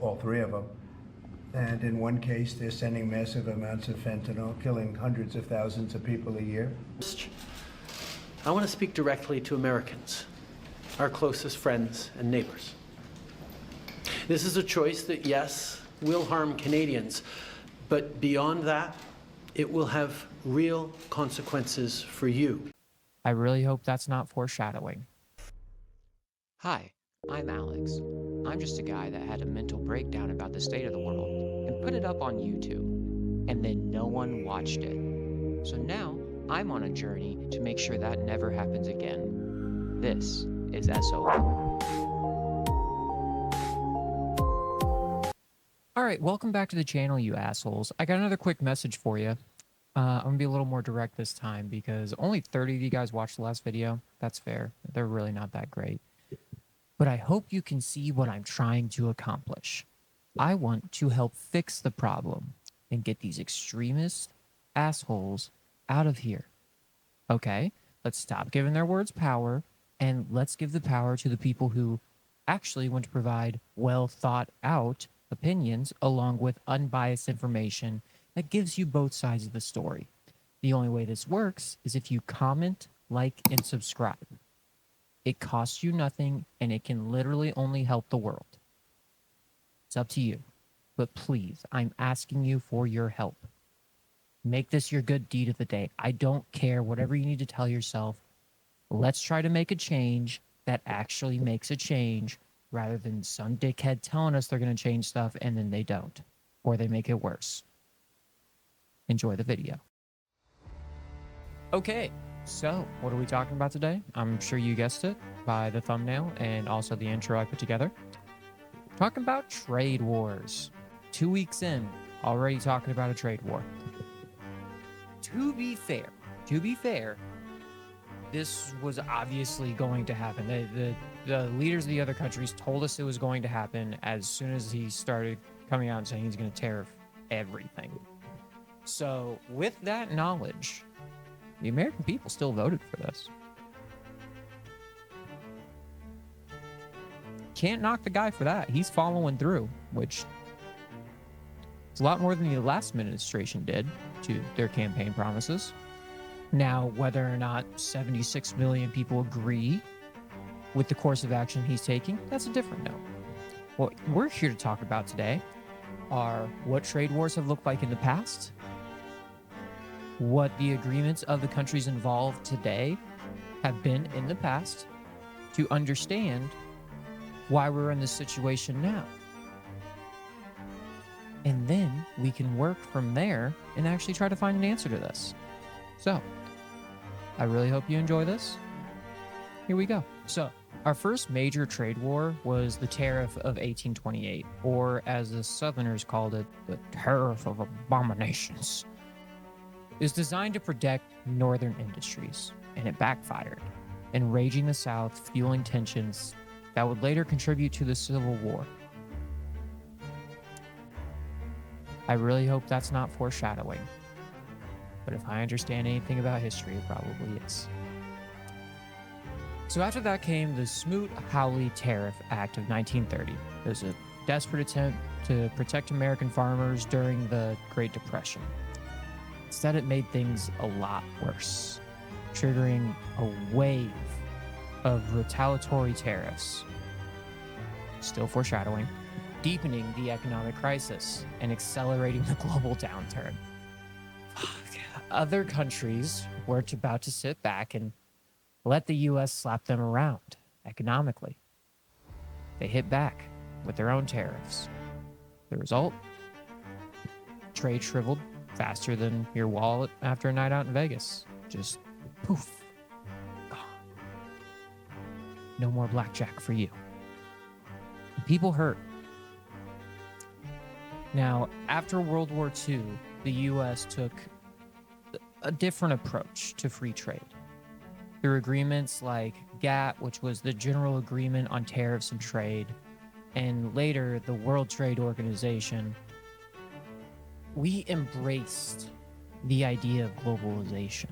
all three of them. And in one case, they're sending massive amounts of fentanyl, killing hundreds of thousands of people a year. I want to speak directly to Americans, our closest friends and neighbors. This is a choice that, yes, will harm Canadians, but beyond that, it will have real consequences for you. I really hope that's not foreshadowing. Hi, I'm Alex. I'm just a guy that had a mental breakdown about the state of the world and put it up on YouTube, and then no one watched it. So now I'm on a journey to make sure that never happens again. This is S.O.L. Alright, welcome back to the channel, you assholes. I got another quick message for you. I'm going to be a little more direct this time because only 30 of you guys watched the last video. That's fair. They're really not that great. But I hope you can see what I'm trying to accomplish. I want to help fix the problem and get these extremist assholes out of here. Okay, let's stop giving their words power and let's give the power to the people who actually want to provide well thought out opinions along with unbiased information that gives you both sides of the story. The only way this works is if you comment, like, and subscribe. It costs you nothing, and it can literally only help the world. It's up to you. But please, I'm asking you for your help. Make this your good deed of the day. I don't care, whatever you need to tell yourself. Let's try to make a change that actually makes a change, rather than some dickhead telling us they're going to change stuff, and then they don't. Or they make it worse. Enjoy the video. Okay. So, what are we talking about today? I'm sure you guessed it by the thumbnail and also the intro I put together. Talking about trade wars. 2 weeks in, already talking about a trade war. To be fair, this was obviously going to happen. The leaders of the other countries told us it was going to happen as soon as he started coming out and saying he's going to tariff everything. So, with that knowledge, the American people still voted for this. Can't knock the guy for that. He's following through, which is a lot more than the last administration did to their campaign promises. Now, whether or not 76 million people agree with the course of action he's taking, that's a different note. What we're here to talk about today are what trade wars have looked like in the past, what the agreements of the countries involved today have been in the past, to understand why we're in this situation now. And then we can work from there and actually try to find an answer to this. So, I really hope you enjoy this. Here we go. So, our first major trade war was the Tariff of 1828, or as the Southerners called it, the Tariff of Abominations. It was designed to protect northern industries, and it backfired, enraging the South, fueling tensions that would later contribute to the Civil War. I really hope that's not foreshadowing, but if I understand anything about history, it probably is. So after that came the Smoot-Hawley Tariff Act of 1930. It was a desperate attempt to protect American farmers during the Great Depression. Instead, it made things a lot worse, triggering a wave of retaliatory tariffs, still foreshadowing, deepening the economic crisis and accelerating the global downturn. Other countries were about to sit back and let the U.S. slap them around economically. They hit back with their own tariffs. The result? Trade shriveled faster than your wallet after a night out in Vegas. Just poof, gone. No more blackjack for you. People hurt. Now, after World War II, the U.S. took a different approach to free trade. Through agreements like GATT, which was the General Agreement on Tariffs and Trade, and later the World Trade Organization, we embraced the idea of globalization,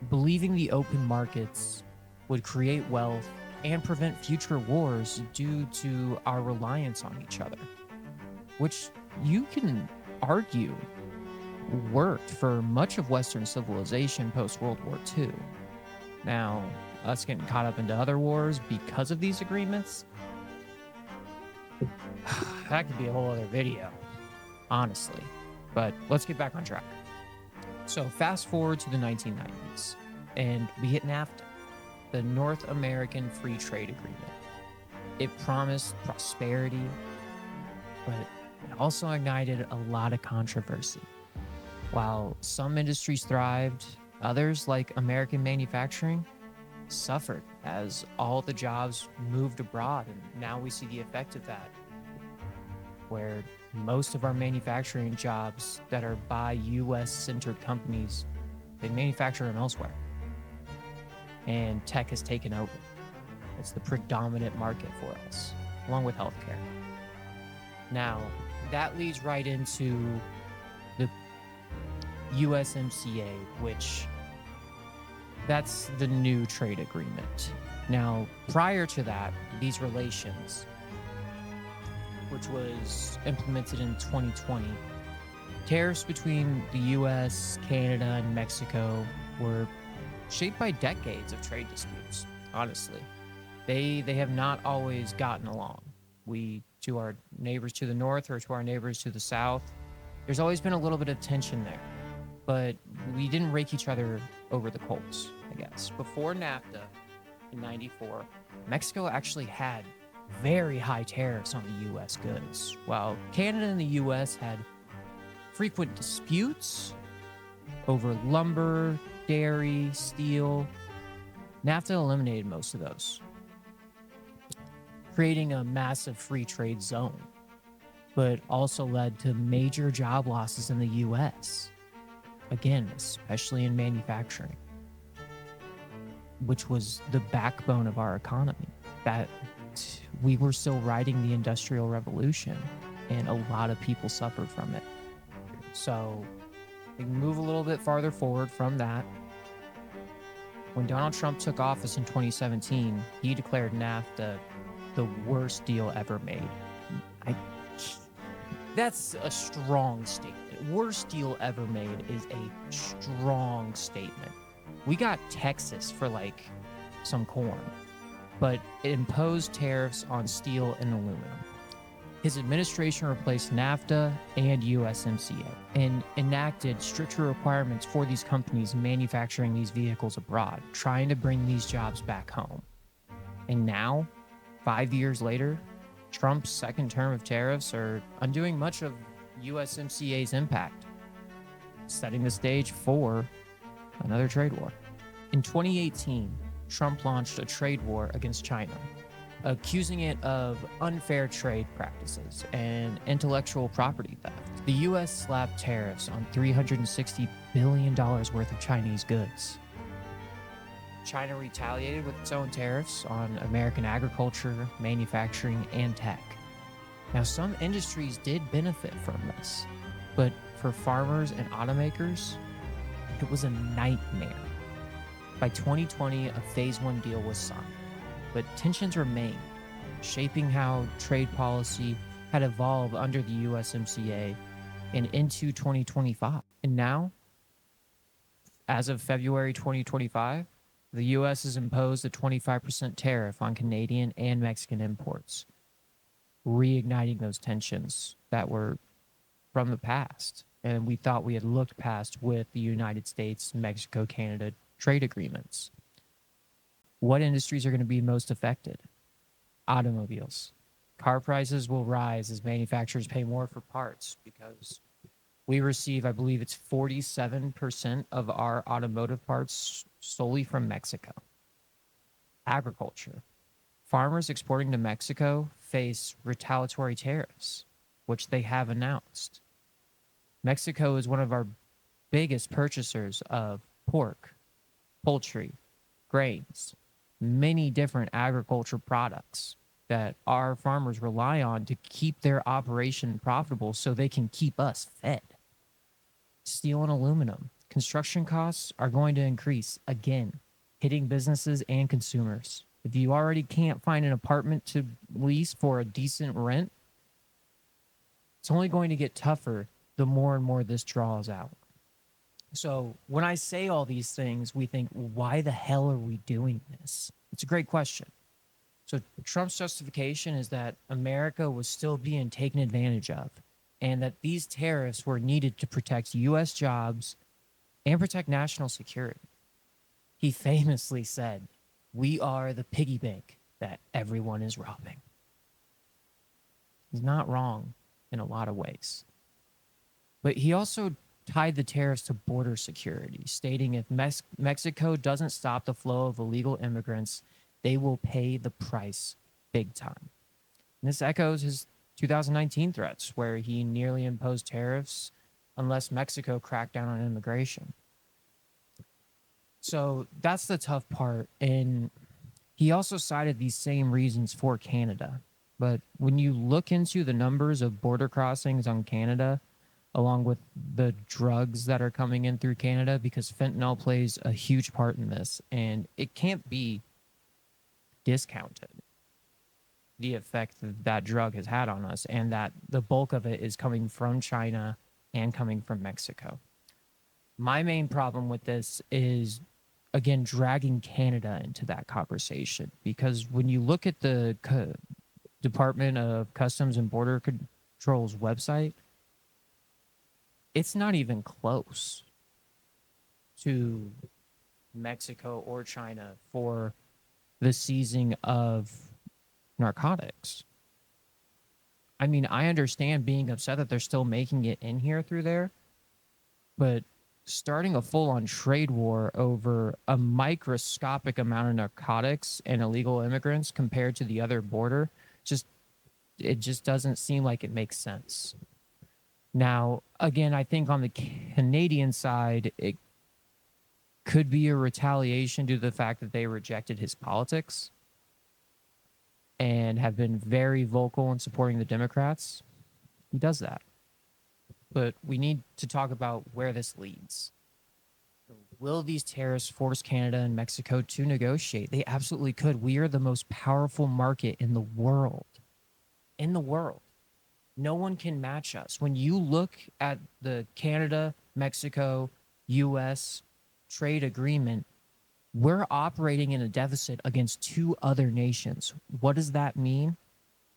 believing the open markets would create wealth and prevent future wars due to our reliance on each other, which you can argue worked for much of Western civilization post World War II. Now, us getting caught up into other wars because of these agreements, that could be a whole other video, honestly. But let's get back on track. So fast forward to the 1990s, and we hit NAFTA, the North American Free Trade Agreement. It promised prosperity, but it also ignited a lot of controversy. While some industries thrived, others, like American manufacturing, suffered as all the jobs moved abroad, and now we see the effect of that, where most of our manufacturing jobs that are by US-centered companies, they manufacture them elsewhere. And tech has taken over. It's the predominant market for us, along with healthcare. Now, that leads right into the USMCA, which that's the new trade agreement. Now, prior to that, these relations, which was implemented in 2020, tariffs between the US, Canada, and Mexico were shaped by decades of trade disputes, honestly. They have not always gotten along. We, to our neighbors to the north or to our neighbors to the south, there's always been a little bit of tension there. But we didn't rake each other over the coals, I guess. Before NAFTA in 94, Mexico actually had very high tariffs on the US goods, while Canada and the US had frequent disputes over lumber, dairy, steel. NAFTA eliminated most of those, creating a massive free trade zone, but also led to major job losses in the US. Again, especially in manufacturing, which was the backbone of our economy. That we were still riding the Industrial Revolution, and a lot of people suffered from it. So we can move a little bit farther forward from that. When Donald Trump took office in 2017, he declared NAFTA the worst deal ever made. That's a strong statement. Worst deal ever made is a strong statement. We got Texas for like some corn, but it imposed tariffs on steel and aluminum. His administration replaced NAFTA and USMCA and enacted stricter requirements for these companies manufacturing these vehicles abroad, trying to bring these jobs back home. And now, 5 years later, Trump's second term of tariffs are undoing much of USMCA's impact, setting the stage for another trade war. In 2018, Trump launched a trade war against China, accusing it of unfair trade practices and intellectual property theft. The US slapped tariffs on $360 billion worth of Chinese goods. China retaliated with its own tariffs on American agriculture, manufacturing, and tech. Now, some industries did benefit from this, but for farmers and automakers, it was a nightmare. By 2020, a Phase 1 deal was signed, but tensions remained, shaping how trade policy had evolved under the USMCA and into 2025. And now, as of February 2025, the U.S. has imposed a 25% tariff on Canadian and Mexican imports, reigniting those tensions that were from the past and we thought we had looked past with the United States, Mexico, Canada trade agreements. What industries are going to be most affected? Automobiles. Car prices will rise as manufacturers pay more for parts because we receive, I believe it's 47% of our automotive parts solely from Mexico. Agriculture. Farmers exporting to Mexico face retaliatory tariffs, which they have announced. Mexico is one of our biggest purchasers of pork, poultry, grains, many different agriculture products that our farmers rely on to keep their operation profitable so they can keep us fed. Steel and aluminum. Construction costs are going to increase again, hitting businesses and consumers. If you already can't find an apartment to lease for a decent rent, it's only going to get tougher the more and more this draws out. So when I say all these things, we think, why the hell are we doing this? It's a great question. So Trump's justification is that America was still being taken advantage of, and that these tariffs were needed to protect U.S. jobs and protect national security. He famously said, "We are the piggy bank that everyone is robbing." He's not wrong in a lot of ways. But he also tied the tariffs to border security, stating if Mexico doesn't stop the flow of illegal immigrants, they will pay the price big time. And this echoes his 2019 threats, where he nearly imposed tariffs unless Mexico cracked down on immigration. So that's the tough part. And he also cited these same reasons for Canada. But when you look into the numbers of border crossings on Canada, along with the drugs that are coming in through Canada, because fentanyl plays a huge part in this, and it can't be discounted, the effect that drug has had on us, and that the bulk of it is coming from China and coming from Mexico. My main problem with this is, again, dragging Canada into that conversation, because when you look at the Department of Customs and Border Control's website, it's not even close to Mexico or China for the seizing of narcotics. I mean, I understand being upset that they're still making it in here through there, but starting a full-on trade war over a microscopic amount of narcotics and illegal immigrants compared to the other border, it just doesn't seem like it makes sense. Now, again, I think on the Canadian side, it could be a retaliation due to the fact that they rejected his politics and have been very vocal in supporting the Democrats. He does that. But we need to talk about where this leads. Will these tariffs force Canada and Mexico to negotiate? They absolutely could. We are the most powerful market in the world. In the world. No one can match us. When you look at the Canada, Mexico, U.S. trade agreement, we're operating in a deficit against two other nations. What does that mean?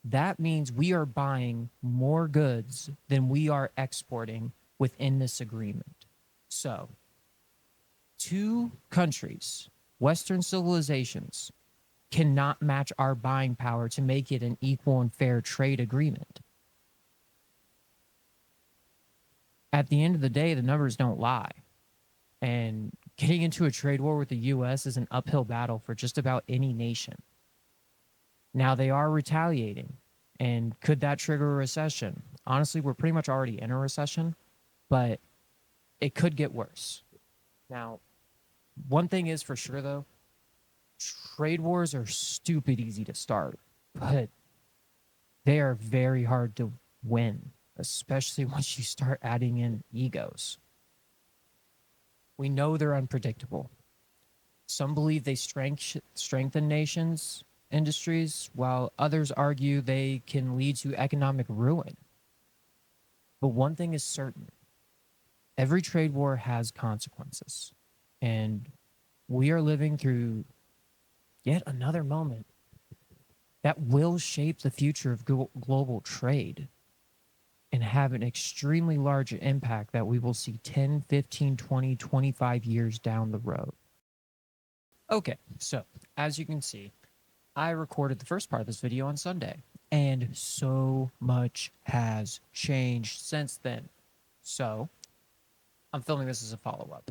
That means we are buying more goods than we are exporting within this agreement. So, two countries, Western civilizations, cannot match our buying power to make it an equal and fair trade agreement. At the end of the day, the numbers don't lie. And getting into a trade war with the U.S. is an uphill battle for just about any nation. Now, they are retaliating. And could that trigger a recession? Honestly, we're pretty much already in a recession, but it could get worse. Now, one thing is for sure, though, trade wars are stupid easy to start, but they are very hard to win, especially once you start adding in egos. We know they're unpredictable. Some believe they strengthen nations' industries, while others argue they can lead to economic ruin. But one thing is certain. Every trade war has consequences. And we are living through yet another moment that will shape the future of global trade and have an extremely large impact that we will see 10, 15, 20, 25 years down the road. Okay, so as you can see, I recorded the first part of this video on Sunday, and so much has changed since then. So I'm filming this as a follow-up,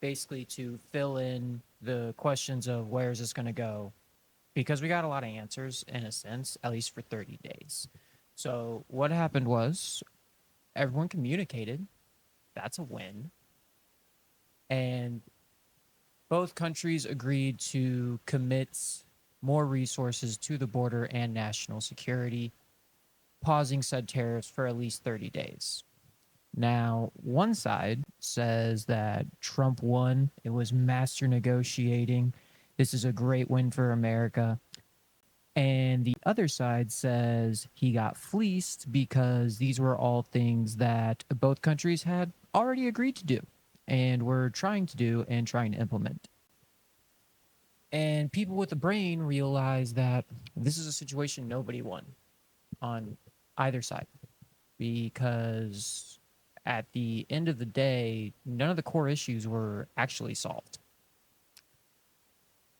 basically to fill in the questions of where is this going to go, because we got a lot of answers in a sense, at least for 30 days. So what happened was everyone communicated. That's a win. And both countries agreed to commit more resources to the border and national security, pausing said tariffs for at least 30 days. Now, one side says that Trump won. It was master negotiating. This is a great win for America. And the other side says he got fleeced because these were all things that both countries had already agreed to do and were trying to do and trying to implement. And people with a brain realize that this is a situation nobody won on either side, because at the end of the day, none of the core issues were actually solved.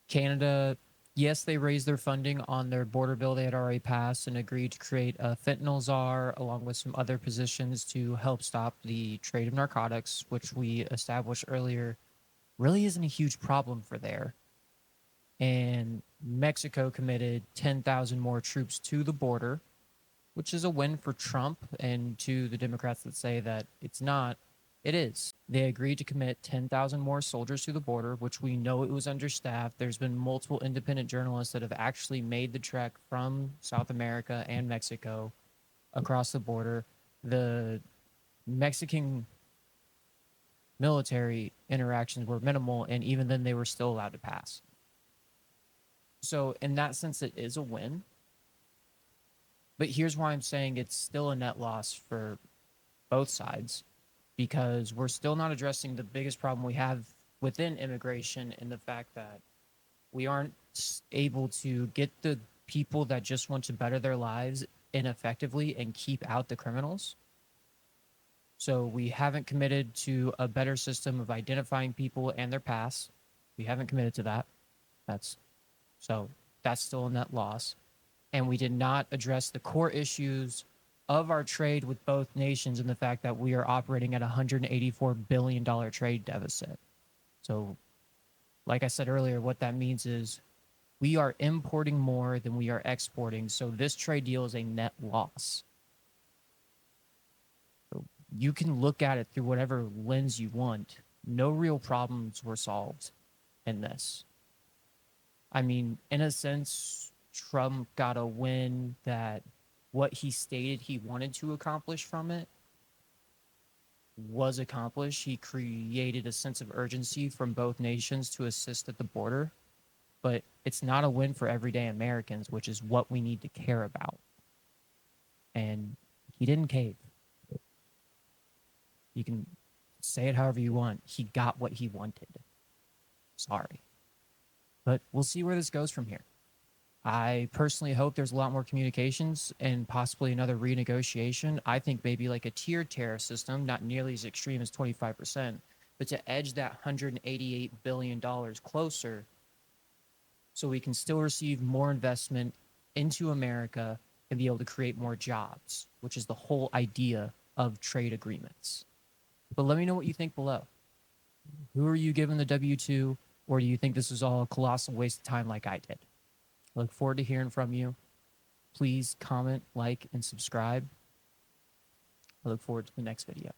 Canada, yes, they raised their funding on their border bill they had already passed and agreed to create a fentanyl czar along with some other positions to help stop the trade of narcotics, which we established earlier really isn't a huge problem for there. And Mexico committed 10,000 more troops to the border, which is a win for Trump, and to the Democrats that say that it's not, it is. They agreed to commit 10,000 more soldiers to the border, which we know it was understaffed. There's been multiple independent journalists that have actually made the trek from South America and Mexico across the border. The Mexican military interactions were minimal, and even then they were still allowed to pass. So in that sense, it is a win. But here's why I'm saying it's still a net loss for both sides, because we're still not addressing the biggest problem we have within immigration, and the fact that we aren't able to get the people that just want to better their lives in effectively and keep out the criminals. So we haven't committed to a better system of identifying people and their past. We haven't committed to that. That's still a net loss. And we did not address the core issues of our trade with both nations, and the fact that we are operating at a $184 billion trade deficit. So, like I said earlier, what that means is we are importing more than we are exporting. So this trade deal is a net loss. So you can look at it through whatever lens you want. No real problems were solved in this. I mean, in a sense, Trump got a win that what he stated he wanted to accomplish from it was accomplished. He created a sense of urgency from both nations to assist at the border, but it's not a win for everyday Americans, which is what we need to care about. And he didn't cave. You can say it however you want. He got what he wanted. Sorry. But we'll see where this goes from here. I personally hope there's a lot more communications and possibly another renegotiation. I think maybe like a tiered tariff system, not nearly as extreme as 25%, but to edge that $188 billion closer so we can still receive more investment into America and be able to create more jobs, which is the whole idea of trade agreements. But let me know what you think below. Who are you giving the W-2, or do you think this is all a colossal waste of time like I did? I look forward to hearing from you. Please comment, like, and subscribe. I look forward to the next video.